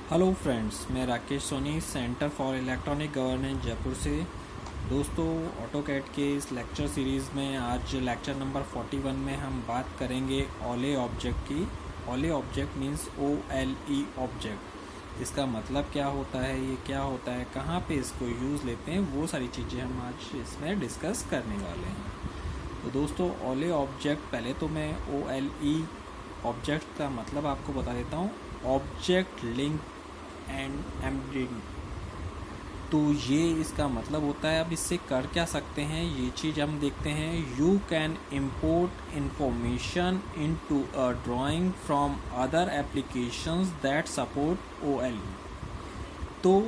Hello friends, मैं Rakesh Soni centre for electronic governance Jaipur से। दोस्तों, ऑटोकैड के इस लेक्चर सीरीज़ में आज लेक्चर नंबर 41 में हम बात करेंगे ओले ऑब्जेक्ट की। ओले ऑब्जेक्ट मींस OLE ऑब्जेक्ट। इसका मतलब क्या होता है, ये क्या होता है, कहाँ पे इसको यूज़ लेते हैं, वो सारी चीज़ें हम आज इसमें डिस्कस करने वाले हैं। तो दोस्तों, ओले ऑब्जेक्ट, पहले तो मैं OLE ऑब्जेक्ट का मतलब आपको बता देता हूँ। Object link and embedding. तो ये इसका मतलब होता है। अब इससे कर क्या सकते हैं, ये चीज़ हम देखते हैं। You can import information into a drawing from other applications that support OLE। तो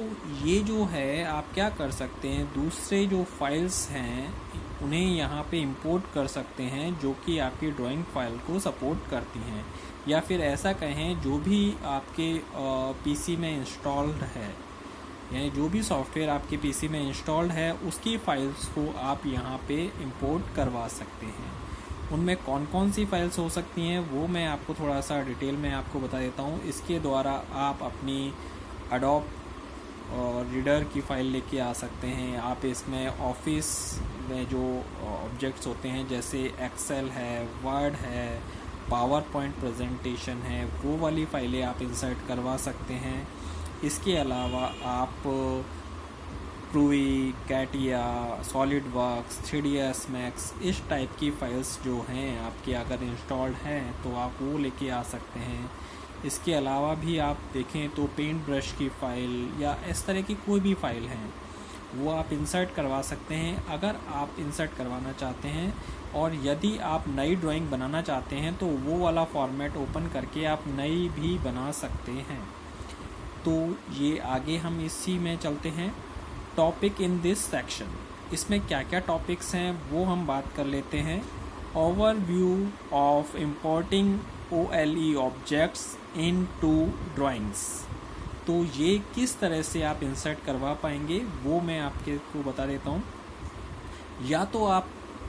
ये जो है, आप क्या कर सकते हैं, दूसरे जो फाइल्स हैं उन्हें यहाँ पे इंपोर्ट कर सकते हैं जो कि आपकी ड्राइंग फाइल को सपोर्ट करती हैं, या फिर ऐसा कहें जो भी आपके पीसी में इंस्टॉल्ड है, यानी जो भी सॉफ्टवेयर आपके पीसी में इंस्टॉल्ड है उसकी फाइल्स को आप यहाँ पे इंपोर्ट करवा सकते हैं। उनमें कौन कौन सी फाइल्स हो सकती हैं वो मैं आपको थोड़ा सा डिटेल में आपको बता देता हूँ। इसके द्वारा आप अपनी एडोब और रीडर की फ़ाइल लेके आ सकते हैं। आप इसमें ऑफिस में जो ऑब्जेक्ट्स होते हैं जैसे एक्सेल है, वर्ड है, पावर पॉइंट प्रेजेंटेशन है, वो वाली फ़ाइलें आप इंसर्ट करवा सकते हैं। इसके अलावा आप ProE, CATIA, SolidWorks, 3ds Max, इस टाइप की फ़ाइल्स जो हैं आपके अगर इंस्टॉल्ड हैं तो आप वो लेके आ सकते हैं। इसके अलावा भी आप देखें तो पेंट ब्रश की फ़ाइल या इस तरह की कोई भी फ़ाइल है वो आप इंसर्ट करवा सकते हैं अगर आप इंसर्ट करवाना चाहते हैं। और यदि आप नई ड्राइंग बनाना चाहते हैं तो वो वाला फॉर्मेट ओपन करके आप नई भी बना सकते हैं। तो ये आगे हम इसी में चलते हैं। टॉपिक इन दिस सेक्शन, इसमें क्या क्या टॉपिक्स हैं वो हम बात कर लेते हैं। Overview of importing OLE objects into drawings. तो ये किस तरह से आप इंसर्ट करवा पाएंगे वो मैं आपके को बता देता हूँ। या तो आप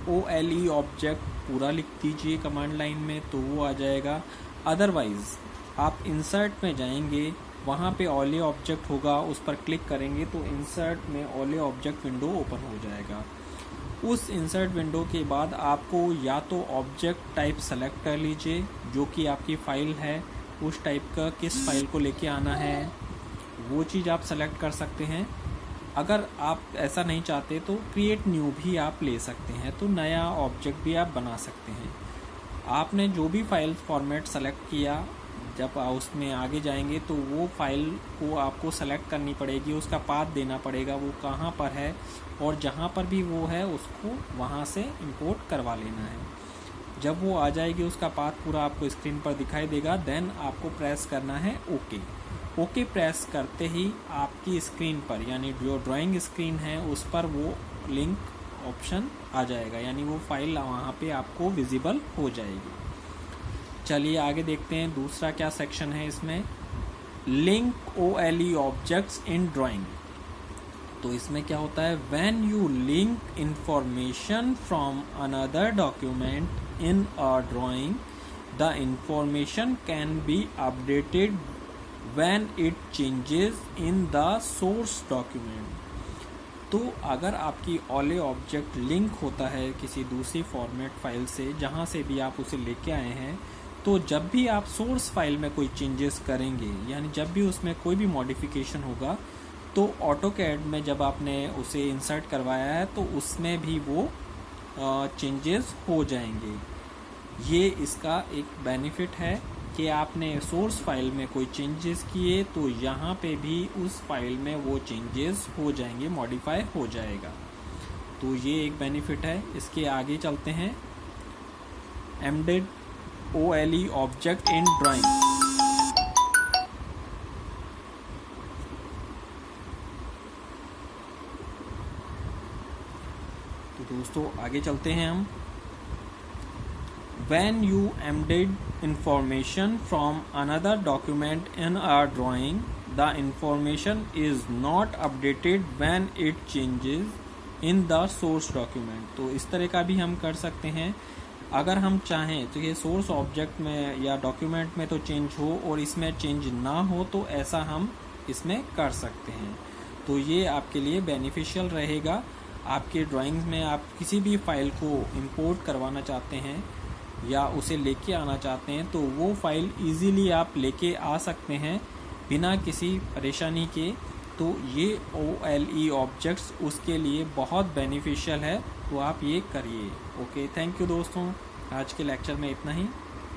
OLE ऑब्जेक्ट पूरा लिख दीजिए कमांड लाइन में तो वो आ जाएगा। अदरवाइज़ आप इंसर्ट में जाएंगे, वहाँ पे OLE ऑब्जेक्ट होगा, उस पर क्लिक करेंगे तो इंसर्ट में OLE ऑब्जेक्ट विंडो ओपन हो जाएगा। उस इंसर्ट विंडो के बाद आपको या तो ऑब्जेक्ट टाइप सेलेक्ट कर लीजिए जो कि आपकी फ़ाइल है, उस टाइप का किस फाइल को लेके आना है वो चीज़ आप सेलेक्ट कर सकते हैं। अगर आप ऐसा नहीं चाहते तो क्रिएट न्यू भी आप ले सकते हैं, तो नया ऑब्जेक्ट भी आप बना सकते हैं। आपने जो भी फाइल फॉर्मेट सेलेक्ट किया, जब उसमें आगे जाएंगे तो वो फाइल को आपको सेलेक्ट करनी पड़ेगी, उसका पाथ देना पड़ेगा वो कहाँ पर है, और जहाँ पर भी वो है उसको वहाँ से इंपोर्ट करवा लेना है। जब वो आ जाएगी उसका पाथ पूरा आपको स्क्रीन पर दिखाई देगा, देन आपको प्रेस करना है ओके। ओके प्रेस करते ही आपकी स्क्रीन पर, यानी जो ड्राइंग स्क्रीन है उस पर वो लिंक ऑप्शन आ जाएगा, यानी वो फाइल वहाँ पे आपको विजिबल हो जाएगी। चलिए आगे देखते हैं दूसरा क्या सेक्शन है इसमें। लिंक OLE ऑब्जेक्ट्स इन ड्राइंग। तो इसमें क्या होता है, when you link information from another document in a drawing, the information can be updated when it changes in the source document. तो अगर आपकी OLE ऑब्जेक्ट लिंक होता है किसी दूसरी फॉर्मेट फाइल से, जहाँ से भी आप उसे लेके आए हैं, तो जब भी आप सोर्स फाइल में कोई चेंजेस करेंगे, यानी जब भी उसमें कोई भी मॉडिफिकेशन होगा, तो ऑटोकैड में जब आपने उसे इंसर्ट करवाया है तो उसमें भी वो चेंजेस हो जाएंगे। ये इसका एक बेनिफिट है कि आपने सोर्स फाइल में कोई चेंजेस किए तो यहाँ पे भी उस फाइल में वो चेंजेस हो जाएंगे, मॉडिफाई हो जाएगा। तो ये एक बेनिफिट है। इसके आगे चलते हैं। Embedded OLE object in drawing. तो दोस्तों आगे चलते हैं हम। When you embed information from another document in a drawing, the information is not updated when it changes in the source document। तो इस तरह का भी हम कर सकते हैं। अगर हम चाहें तो ये सोर्स ऑब्जेक्ट में या डॉक्यूमेंट में तो चेंज हो और इसमें चेंज ना हो, तो ऐसा हम इसमें कर सकते हैं। तो ये आपके लिए बेनिफिशियल रहेगा। आपके ड्राइंग्स में आप किसी भी फाइल को इंपोर्ट करवाना चाहते हैं या उसे लेके आना चाहते हैं, तो वो फाइल इजीली आप लेके आ सकते हैं बिना किसी परेशानी के। तो ये OLE ऑब्जेक्ट्स उसके लिए बहुत बेनिफिशियल है, तो आप ये करिए। ओके, थैंक यू दोस्तों, आज के लेक्चर में इतना ही।